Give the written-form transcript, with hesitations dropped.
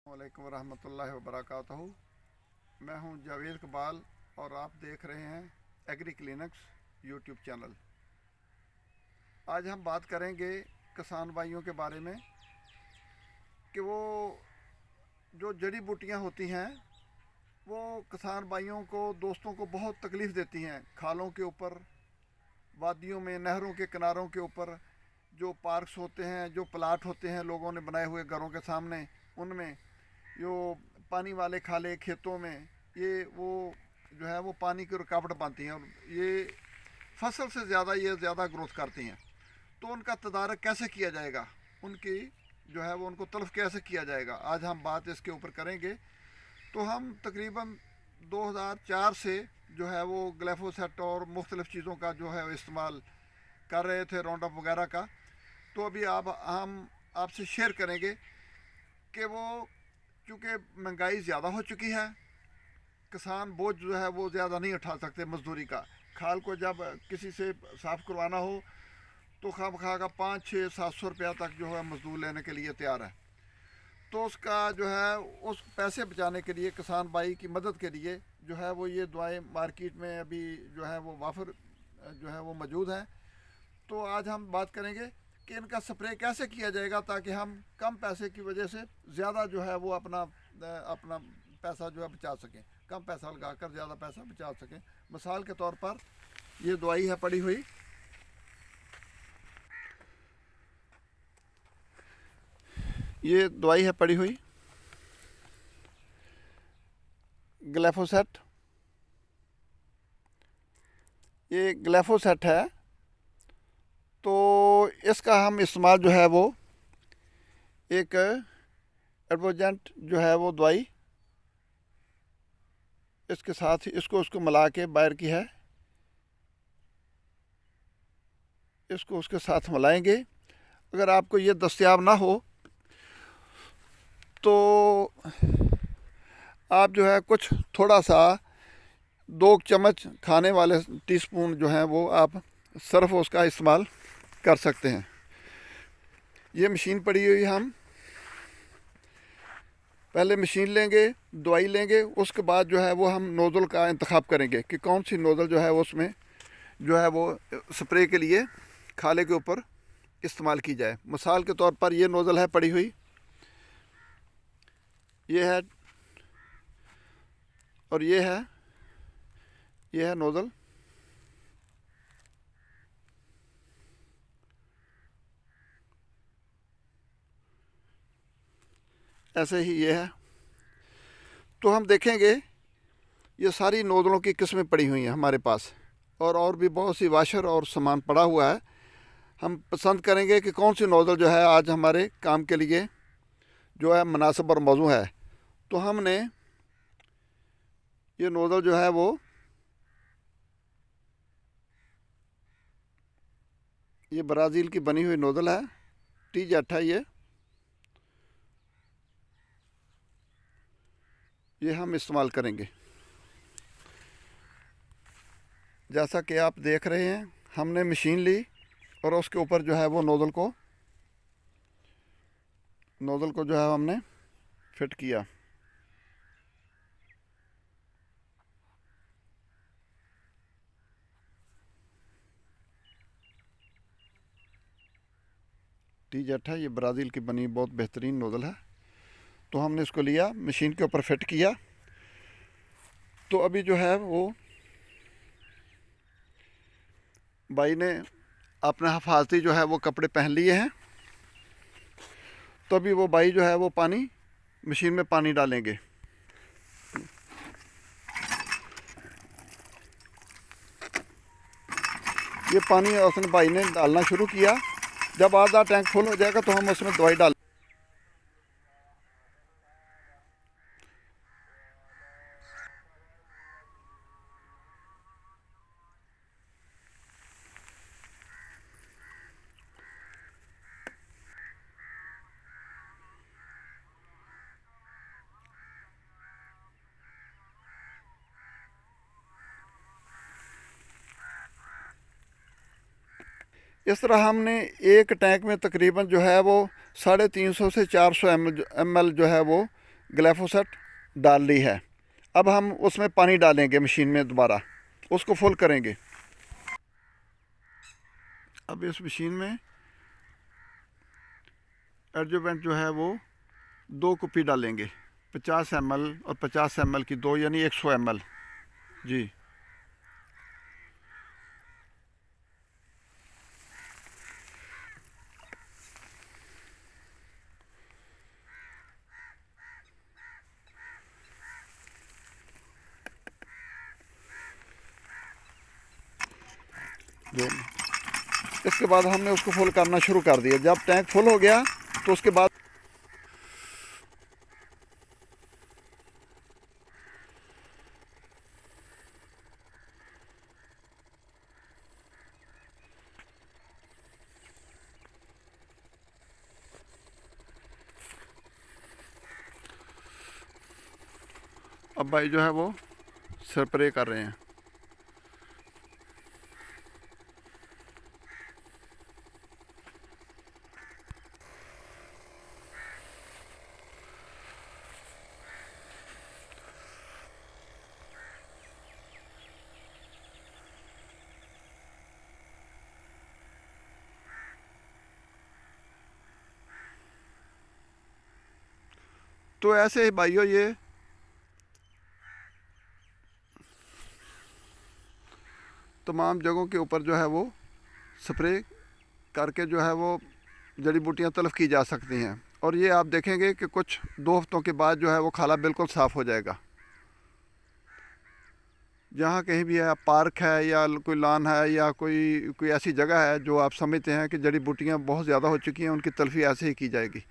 वालेकुम वरहमतुल्लाहि वबरकातुहू। मैं हूं जावेद इकबाल और आप देख रहे हैं एग्री क्लिनिक्स यूट्यूब चैनल। आज हम बात करेंगे किसान भाइयों के बारे में कि वो जो जड़ी बूटियां होती हैं वो किसान भाइयों को, दोस्तों को बहुत तकलीफ़ देती हैं। खालों के ऊपर, वादियों में, नहरों के किनारों के ऊपर जो पार्क्स होते हैं, जो प्लाट होते हैं लोगों ने बनाए हुए घरों के सामने, उनमें जो पानी वाले खाले खेतों में ये वो जो है वो पानी की रुकावट बनती हैं और ये फसल से ये ज़्यादा ग्रोथ करती हैं। तो उनका तदारक कैसे किया जाएगा, उनकी जो है वो उनको तलब कैसे किया जाएगा, आज हम बात इसके ऊपर करेंगे। तो हम तकरीबन 2004 से जो है वो ग्लाइफोसेट और मुख्तलिफ़ चीज़ों का जो है इस्तेमाल कर रहे थे, राउंडअप वगैरह का। तो अभी हम आपसे शेयर करेंगे कि वो चूँकि महंगाई ज़्यादा हो चुकी है, किसान बोझ जो है वो ज़्यादा नहीं उठा सकते मजदूरी का। खाल को जब किसी से साफ़ करवाना हो तो खा खा का 500-600-700 रुपया तक जो है मजदूर लेने के लिए तैयार है। तो उसका जो है उस पैसे बचाने के लिए, किसान भाई की मदद के लिए जो है वो ये दवाएं मार्केट में अभी जो है वो वाफर जो है वो मौजूद हैं। तो आज हम बात करेंगे कि इनका स्प्रे कैसे किया जाएगा ताकि हम कम पैसे की वजह से ज़्यादा जो है वो अपना अपना पैसा जो है बचा सकें, कम पैसा लगाकर ज़्यादा पैसा बचा सकें। मिसाल के तौर पर ये दवाई है पड़ी हुई, ये दवाई है पड़ी हुई ग्लाइफोसेट। ये ग्लाइफोसेट है। तो इसका हम इस्तेमाल जो है वो एक एडवोजेंट जो है वो दवाई, इसके साथ ही उसको मिला के बाहर की है, इसको उसके साथ मिलाएंगे। अगर आपको ये दस्तयाब ना हो तो आप जो है कुछ थोड़ा सा 2 चम्मच खाने वाले टीस्पून जो है वो आप सर्फ उसका इस्तेमाल कर सकते हैं। ये मशीन पड़ी हुई, हम पहले मशीन लेंगे, दवाई लेंगे, उसके बाद जो है वो हम नोज़ल का इंतखाब करेंगे कि कौन सी नोज़ल जो है उसमें जो है वो स्प्रे के लिए खाले के ऊपर इस्तेमाल की जाए। मिसाल के तौर पर ये नोज़ल है पड़ी हुई, ये है और ये है नोज़ल। ऐसे ही ये है। तो हम देखेंगे ये सारी नोज़लों की किस्में पड़ी हुई हैं हमारे पास, और भी बहुत सी वाशर और सामान पड़ा हुआ है। हम पसंद करेंगे कि कौन सी नोज़ल जो है आज हमारे काम के लिए जो है मुनासिब और मौजू है। तो हमने ये नोज़ल जो है वो ये ब्राज़ील की बनी हुई नोज़ल है, T-जेट है ये हम इस्तेमाल करेंगे। जैसा कि आप देख रहे हैं, हमने मशीन ली और उसके ऊपर जो है वो नोज़ल को जो है हमने फिट किया। T-जेट है, ये ब्राज़ील की बनी बहुत बेहतरीन नोज़ल है। तो हमने इसको लिया, मशीन के ऊपर फिट किया। तो अभी जो है वो भाई ने अपने हिफाजती जो है वो कपड़े पहन लिए हैं। तो अभी वो भाई जो है वो मशीन में पानी डालेंगे। ये पानी उसने भाई ने डालना शुरू किया। जब आधा टैंक फुल हो जाएगा तो हम उसमें दवाई डाल। इस तरह हमने एक टैंक में तकरीबन जो है वो 350 से 400 ml जो है वो ग्लिफोसेट डाल ली है। अब हम उसमें पानी डालेंगे मशीन में, दोबारा उसको फुल करेंगे। अब इस मशीन में एडजुवेंट जो है वो 2 कुप्पी डालेंगे, 50 ml और 50 ml की 2, यानी 100 ml जी। जो इसके बाद हमने उसको फुल करना शुरू कर दिया। जब टैंक फुल हो गया तो उसके बाद अब भाई जो है वो स्प्रे कर रहे हैं। तो ऐसे ही भाइयों ये तमाम जगहों के ऊपर जो है वो स्प्रे करके जो है वो जड़ी बूटियाँ तलब की जा सकती हैं। और ये आप देखेंगे कि कुछ 2 हफ्तों के बाद जो है वो खाला बिल्कुल साफ़ हो जाएगा। जहाँ कहीं भी है, पार्क है या कोई लॉन है या कोई ऐसी जगह है जो आप समझते हैं कि जड़ी बूटियाँ बहुत ज़्यादा हो चुकी हैं, उनकी तलफी ऐसे ही की जाएगी।